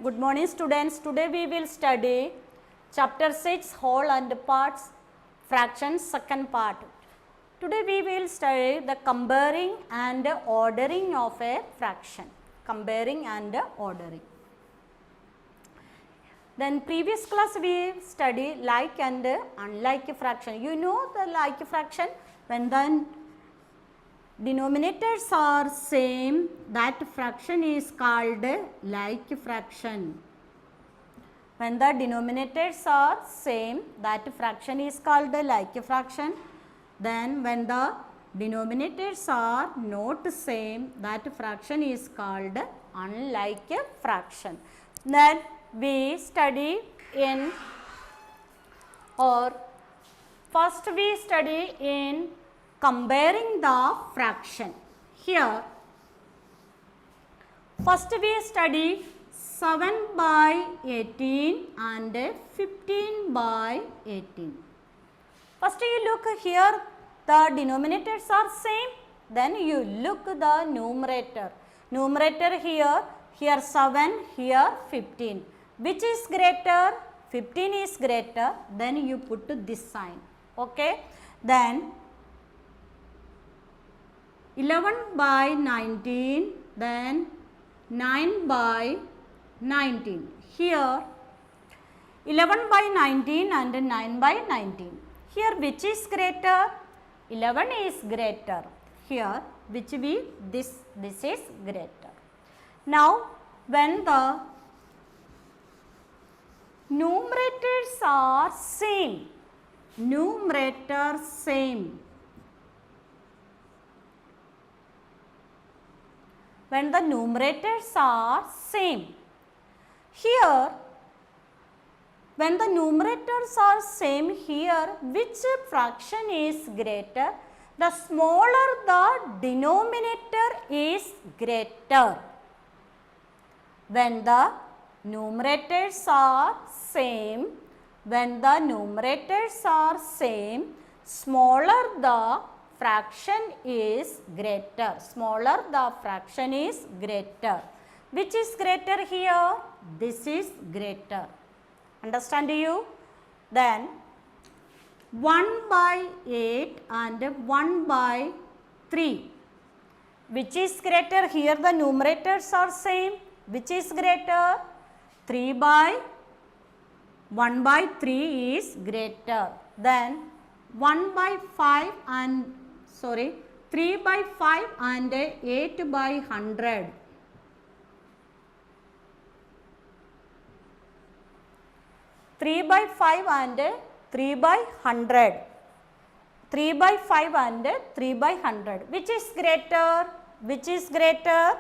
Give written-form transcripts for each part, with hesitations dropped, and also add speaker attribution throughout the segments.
Speaker 1: Good morning students. Today we will study chapter 6 whole and parts fractions second part. Today we will study the comparing and ordering of a fraction. Comparing and ordering. Then previous class we study like and unlike fraction. You know the like fraction, when the denominators are same, that fraction is called like fraction. When the denominators are same, that fraction is called like fraction. Then when the denominators are not same, that fraction is called unlike fraction. Then we study in, or first we study in comparing the fraction. Here first we study 7 by 18 and 15 by 18. First you look here, the denominators are same, then you look the numerator. Numerator here 7, here 15. Which is greater? 15 is greater, then you put this sign. Okay. Then 11 by 19, then 9 by 19. Here 11 by 19 and 9 by 19. Here which is greater? 11 is greater. Here which this is greater. Now when the numerators are same, numerator same, when the numerators are same, here when the numerators are same, here which fraction is greater? The smaller the denominator is greater. When the numerators are same, smaller the fraction is greater. Smaller the fraction is greater. Which is greater here? This is greater. Understand you? Then 1 by 8 and 1 by 3. Which is greater? Here the numerators are same. Which is greater? 3 by 1 by 3 is greater. Then 1 by 5 and 3 by 5 and 8 by 100. 3 by 5 and 3 by 100. 3 by 5 and 3 by 100. Which is greater? Which is greater?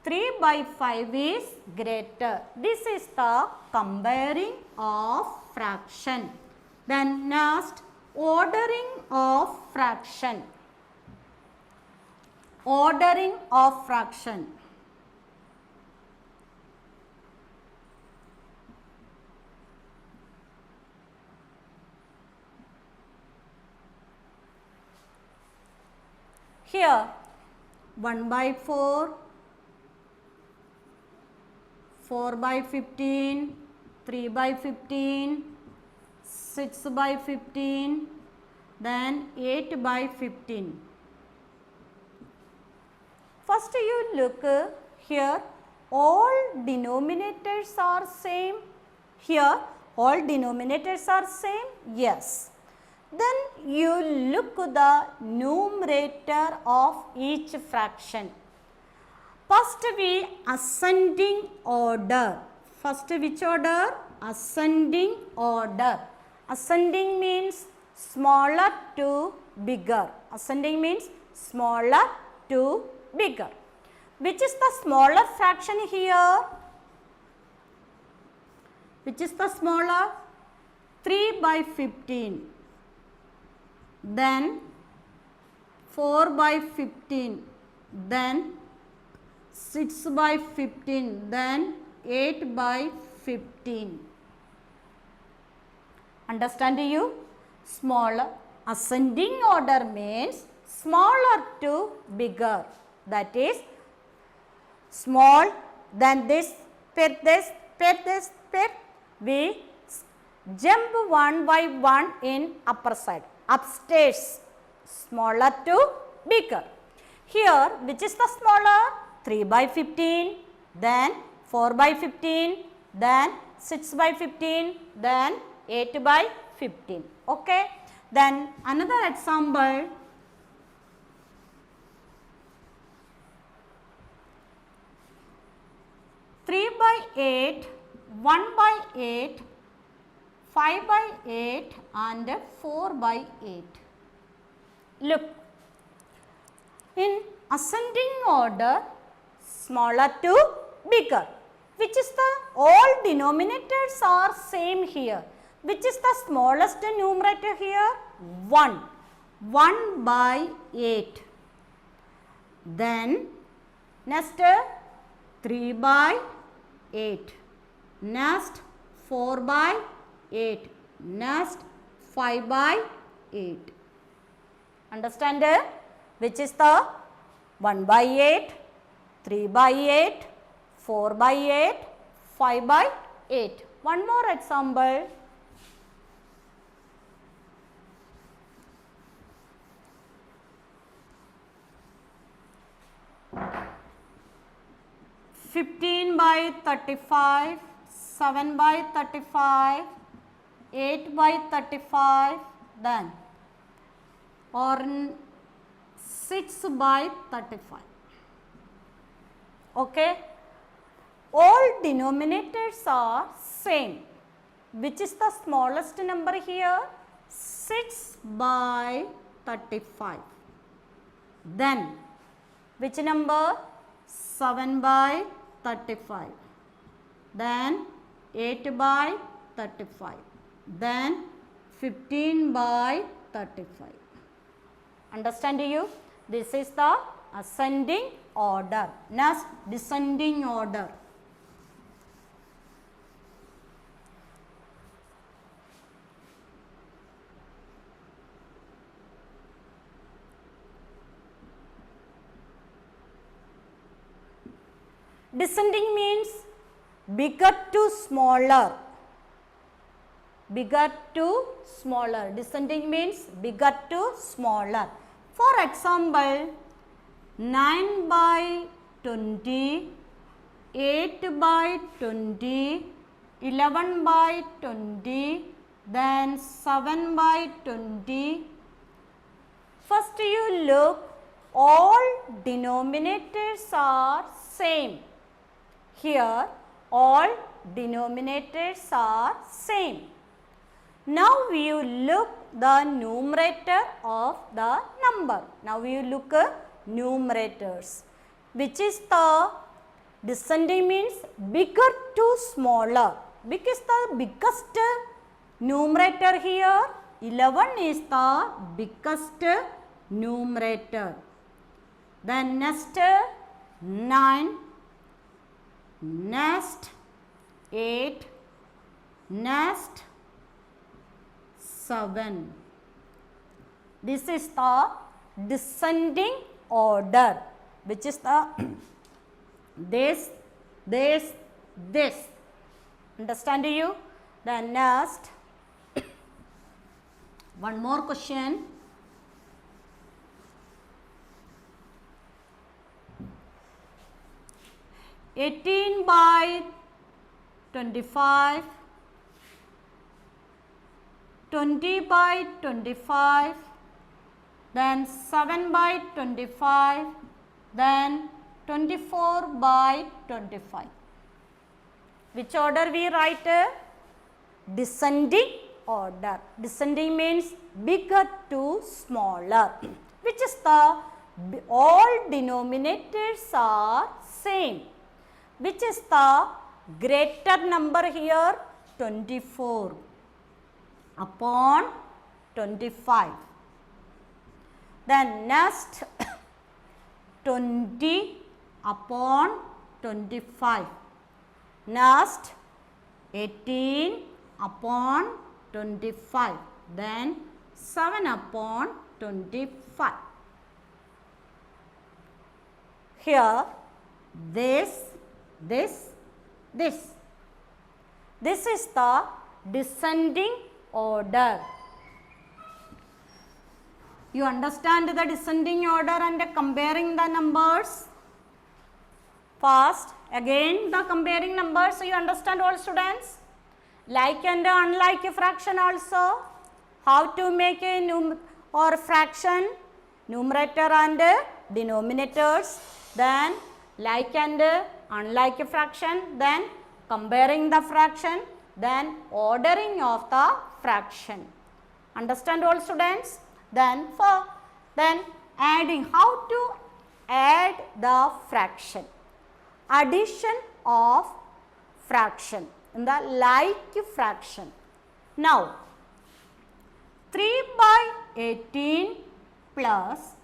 Speaker 1: 3 by 5 is greater. This is the comparing of fraction. Then next, ordering of fraction. Ordering of fraction. Here 1 by 4, 4 by 15, 3 by 15, 6 by 15, then 8 by 15. First you look here, all denominators are same. Here all denominators are same. Yes. Then you look the numerator of each fraction. First we ascending order. First which order? Ascending order. Ascending means smaller to bigger. Ascending means smaller to bigger. Which is the smaller fraction here? Which is the smaller? 3 by 15. Then 4 by 15. Then 6 by 15. Then 8 by 15. Understand you? Smaller. Ascending order means smaller to bigger. That is small, then this, we jump one by one in upper side, upstairs, smaller to bigger. Here, which is the smaller? 3 by 15, then 4 by 15, then 6 by 15, then 8 by 15. Okay. Then another example. Three by 8, 1 by 8, 5 by 8 and 4 by 8. Look, in ascending order, smaller to bigger, which is the all denominators are same here. Which is the smallest numerator here? 1. 1 by 8. Then next 3 by 8. Next 4 by 8. Next 5 by 8. Understand? Which is the 1 by 8, 3 by 8, 4 by 8, 5 by 8. One more example. Fifteen by 35, 7 by 35, 8 by 35, then or 6 by 35. Okay. All denominators are same. Which is the smallest number here? 6 by 35. Then which number? 7 by 35. Then 8 by 35. Then 15 by 35. Understand you? This is the ascending order. Next, descending order. Descending means bigger to smaller. Bigger to smaller. Descending means bigger to smaller. For example, 9 by 20, 8 by 20, 11 by 20, then 7 by 20. First you look, all denominators are same. Here all denominators are same. Now you look the numerator of the number. Now you look numerators. Which is the descending means bigger to smaller. Which is the biggest numerator here? 11 is the biggest numerator. Then next 9. Next 8, next 7. This is the descending order, which is the this. Understand you? Then next one more question. Eighteen by 25, 20 by 25, then 7 by 25, then 24 by 25. Which order we write? Descending order. Descending means bigger to smaller. Which is the all denominators are same. Which is the greater number here? 24 upon 25. Then next 20 upon 25. Next 18 upon 25. Then 7 upon 25. Here this. This is the descending order. You understand the descending order and comparing the numbers? First, again the comparing numbers, you understand all students? Like and unlike fraction also. How to make a fraction, numerator and denominators, then like and unlike fraction, then comparing the fraction, then ordering of the fraction. Understand all students? Then adding, how to add the fraction. Addition of fraction in the like fraction. Now 3/18 plus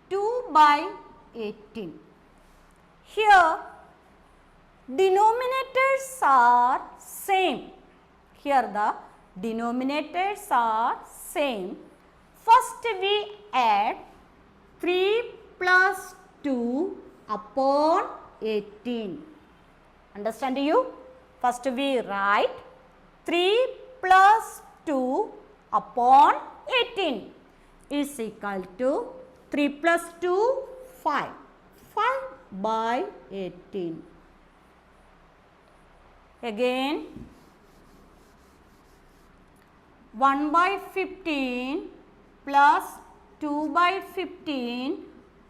Speaker 1: 2/18. Here denominators are same. Here the denominators are same. First we add 3 plus 2 upon 18. Understand you? First we write 3 plus 2 upon 18 is equal to 3 plus 2, 5. 5/18. Again 1/15 plus 2/15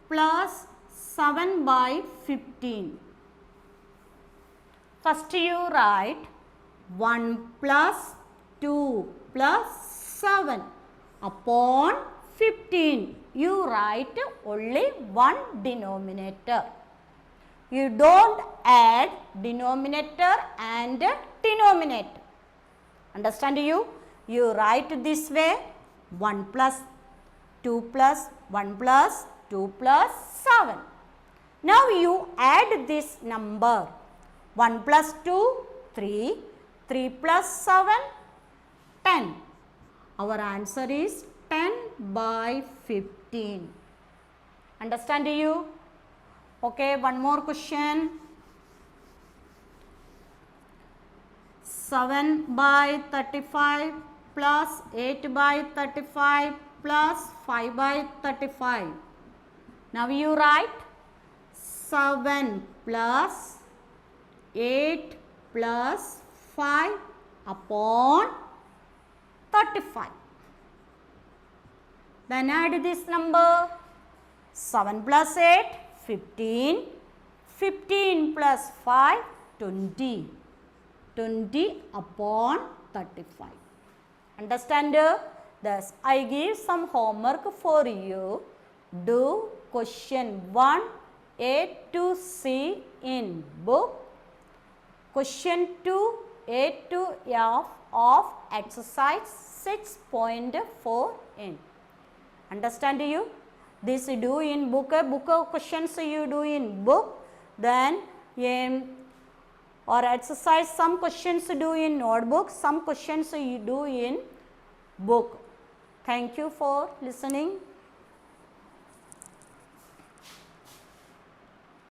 Speaker 1: plus 7/15. First you write 1 plus 2 plus 7 upon 15. You write only one denominator. You don't add denominator and denominator. Understand you? You write this way 1 plus 2 plus 1 plus 2 plus 7. Now you add this number 1 plus 2, 3, 3 plus 7, 10. Our answer is 10/15. Understand you? Okay, one more question. 7/35 plus 8/35 plus 5/35. Now you write 7 plus 8 plus 5 upon 35. Then add this number 7 plus 8, 15, 15 plus 5, 20. 20 upon 35. Understand? Thus, I give some homework for you. Do question 1 A to C in book. Question 2 A to F of exercise 6.4 in. Understand you? This you do in book. Book questions you do in book. Then or exercise, some questions do in notebook, some questions you do in book. Thank you for listening.